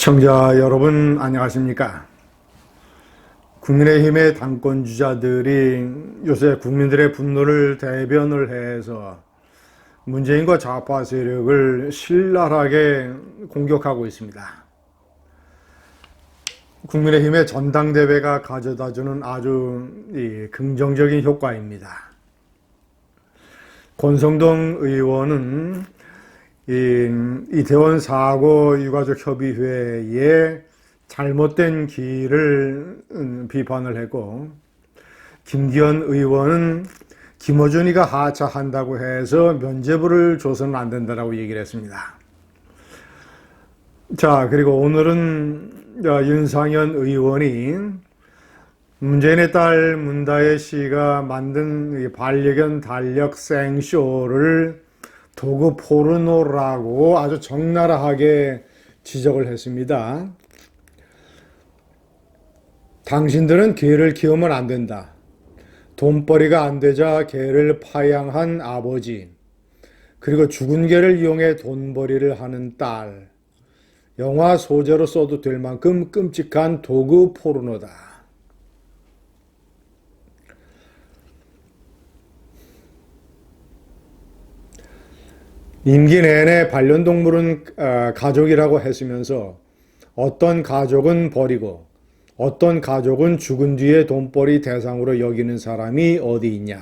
시청자 여러분 안녕하십니까? 국민의힘의 당권주자들이 요새 국민들의 분노를 대변을 해서 문재인과 좌파 세력을 신랄하게 공격하고 있습니다. 국민의힘의 전당대회가 가져다주는 아주 긍정적인 효과입니다. 권성동 의원은 이태원 사고 유가족협의회의 잘못된 길을 비판을 했고, 김기현 의원은 김어준이가 하차한다고 해서 면죄부를 줘서는 안 된다라고 얘기를 했습니다. 자, 그리고 오늘은 윤상현 의원이 문재인의 딸 문다혜 씨가 만든 반려견 달력 생쇼를 도구 포르노라고 아주 적나라하게 지적을 했습니다. 당신들은 개를 키우면 안 된다. 돈벌이가 안 되자 개를 파양한 아버지, 그리고 죽은 개를 이용해 돈벌이를 하는 딸, 영화 소재로 써도 될 만큼 끔찍한 도구 포르노다. 임기 내내 반려동물은 가족이라고 했으면서 어떤 가족은 버리고 어떤 가족은 죽은 뒤에 돈벌이 대상으로 여기는 사람이 어디 있냐.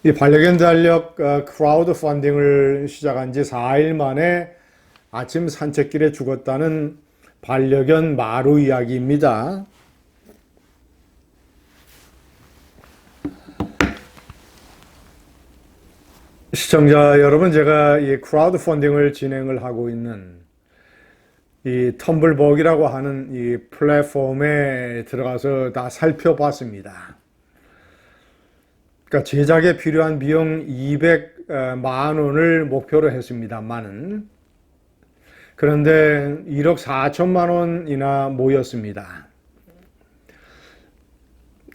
이 반려견 달력 크라우드 펀딩을 시작한 지 4일 만에 아침 산책길에 죽었다는 반려견 마루 이야기입니다. 시청자 여러분, 제가 이 크라우드 펀딩을 진행을 하고 있는 이 텀블벅이라고 하는 이 플랫폼에 들어가서 다 살펴봤습니다. 그러니까 제작에 필요한 비용 200만 원을 목표로 했습니다만은, 그런데 1억 4천만 원이나 모였습니다.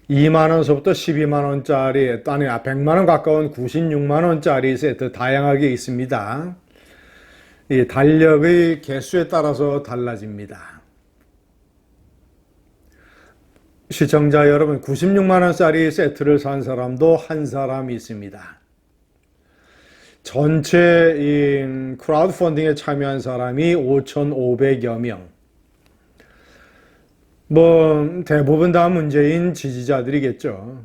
2만 원서부터 12만 원짜리, 아니 100만 원 가까운 96만 원짜리 세트 다양하게 있습니다. 이 달력의 개수에 따라서 달라집니다. 시청자 여러분, 96만 원짜리 세트를 산 사람도 한 사람이 있습니다. 전체 이 크라우드 펀딩에 참여한 사람이 5,500여 명. 대부분 다 문재인 지지자들이겠죠.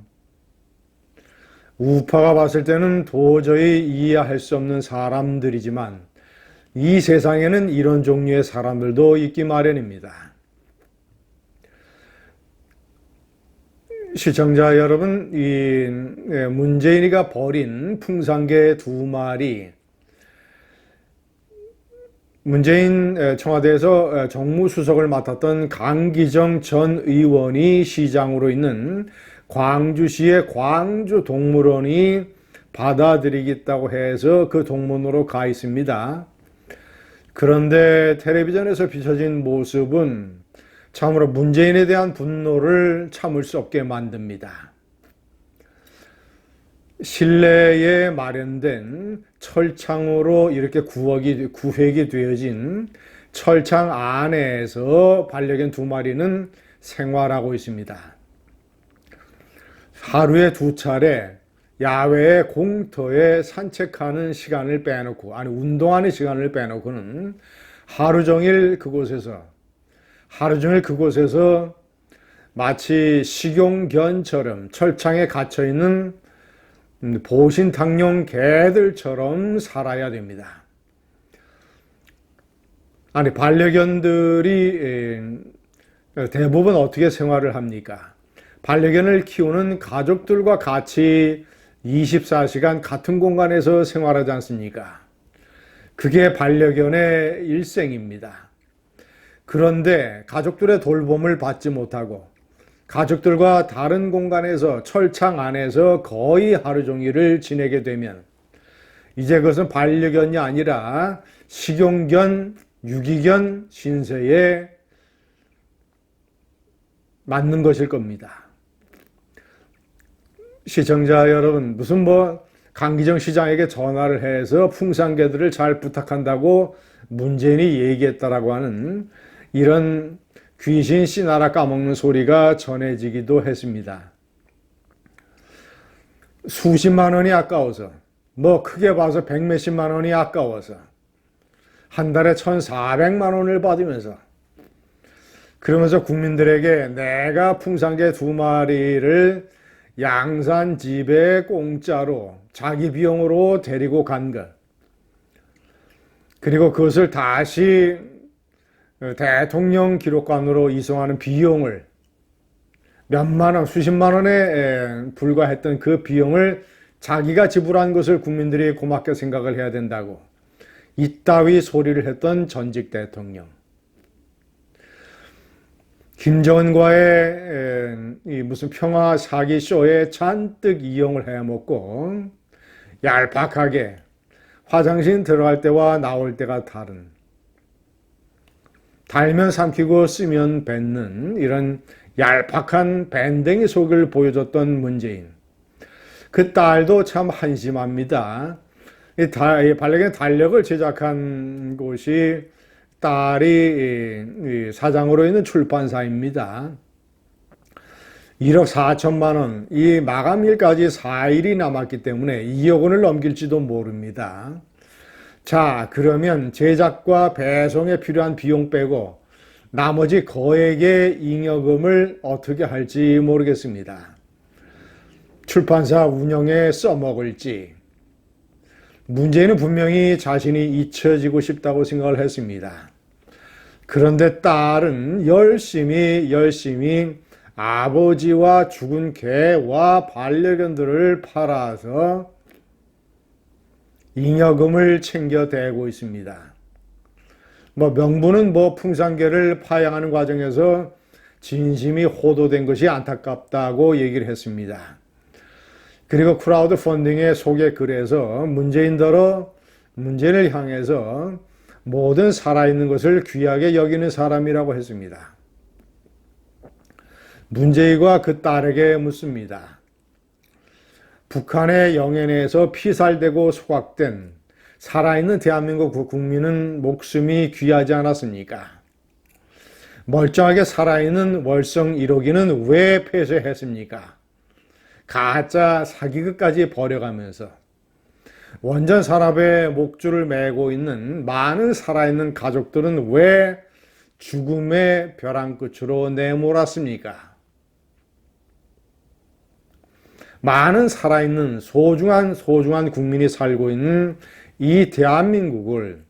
우파가 봤을 때는 도저히 이해할 수 없는 사람들이지만 이 세상에는 이런 종류의 사람들도 있기 마련입니다. 시청자 여러분, 이 문재인이가 버린 풍산개 2마리, 문재인 청와대에서 정무수석을 맡았던 강기정 전 의원이 시장으로 있는 광주시의 광주동물원이 받아들이겠다고 해서 그 동문으로 가 있습니다. 그런데 텔레비전에서 비춰진 모습은 참으로 문재인에 대한 분노를 참을 수 없게 만듭니다. 실내에 마련된 철창으로 이렇게 구획이 되어진 철창 안에서 반려견 2마리는 생활하고 있습니다. 하루에 2차례 야외의 공터에 산책하는 시간을 빼놓고, 아니 운동하는 시간을 빼놓고는 하루 종일 그곳에서 마치 식용견처럼 철창에 갇혀있는 보신탕용 개들처럼 살아야 됩니다. 아니 반려견들이 대부분 어떻게 생활을 합니까? 반려견을 키우는 가족들과 같이 24시간 같은 공간에서 생활하지 않습니까? 그게 반려견의 일생입니다. 그런데 가족들의 돌봄을 받지 못하고 가족들과 다른 공간에서 철창 안에서 거의 하루 종일을 지내게 되면 이제 그것은 반려견이 아니라 식용견, 유기견 신세에 맞는 것일 겁니다. 시청자 여러분, 무슨 강기정 시장에게 전화를 해서 풍산개들을 잘 부탁한다고 문재인이 얘기했다라고 하는 이런 귀신 씨나라 까먹는 소리가 전해지기도 했습니다. 수십만 원이 아까워서, 뭐 크게 봐서 백몇십만 원이 아까워서 한 달에 1,400만 원을 받으면서, 그러면서 국민들에게 내가 풍산개 2마리를 양산 집에 공짜로 자기 비용으로 데리고 간 것, 그리고 그것을 다시 대통령 기록관으로 이송하는 비용을 몇만 원, 수십만 원에 불과했던 그 비용을 자기가 지불한 것을 국민들이 고맙게 생각을 해야 된다고 이따위 소리를 했던 전직 대통령. 김정은과의 무슨 평화 사기 쇼에 잔뜩 이용을 해먹고 얄팍하게 화장실 들어갈 때와 나올 때가 다른, 달면 삼키고 쓰면 뱉는 이런 얄팍한 밴댕이 속을 보여줬던 문재인. 그 딸도 참 한심합니다. 반려견 달력을 제작한 곳이 딸이 사장으로 있는 출판사입니다. 1억 4천만 원, 이 마감일까지 4일이 남았기 때문에 2억 원을 넘길지도 모릅니다. 자, 그러면 제작과 배송에 필요한 비용 빼고 나머지 거액의 잉여금을 어떻게 할지 모르겠습니다. 출판사 운영에 써먹을지. 문제는 분명히 자신이 잊혀지고 싶다고 생각을 했습니다. 그런데 딸은 열심히 아버지와 죽은 개와 반려견들을 팔아서 잉여금을 챙겨대고 있습니다. 명분은 풍산개를 파양하는 과정에서 진심이 호도된 것이 안타깝다고 얘기를 했습니다. 그리고 크라우드 펀딩의 소개 글에서 문재인을 향해서 모든 살아있는 것을 귀하게 여기는 사람이라고 했습니다. 문재인과 그 딸에게 묻습니다. 북한의 영해내에서 피살되고 소각된 살아있는 대한민국 국민은 목숨이 귀하지 않았습니까? 멀쩡하게 살아있는 월성 1호기는 왜 폐쇄했습니까? 가짜 사기극까지 벌여가면서 원전 산업에 목줄을 매고 있는 많은 살아있는 가족들은 왜 죽음의 벼랑 끝으로 내몰았습니까? 많은 살아있는 소중한 국민이 살고 있는 이 대한민국을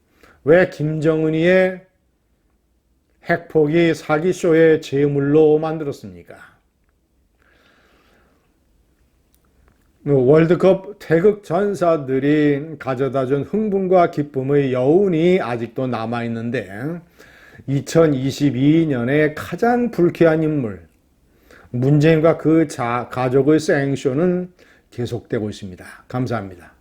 왜 김정은이의 핵포기 사기쇼의 제물로 만들었습니까? 월드컵 태극 전사들이 가져다준 흥분과 기쁨의 여운이 아직도 남아있는데 2022년에 가장 불쾌한 인물 문재인과 그 가족의 생쇼는 계속되고 있습니다. 감사합니다.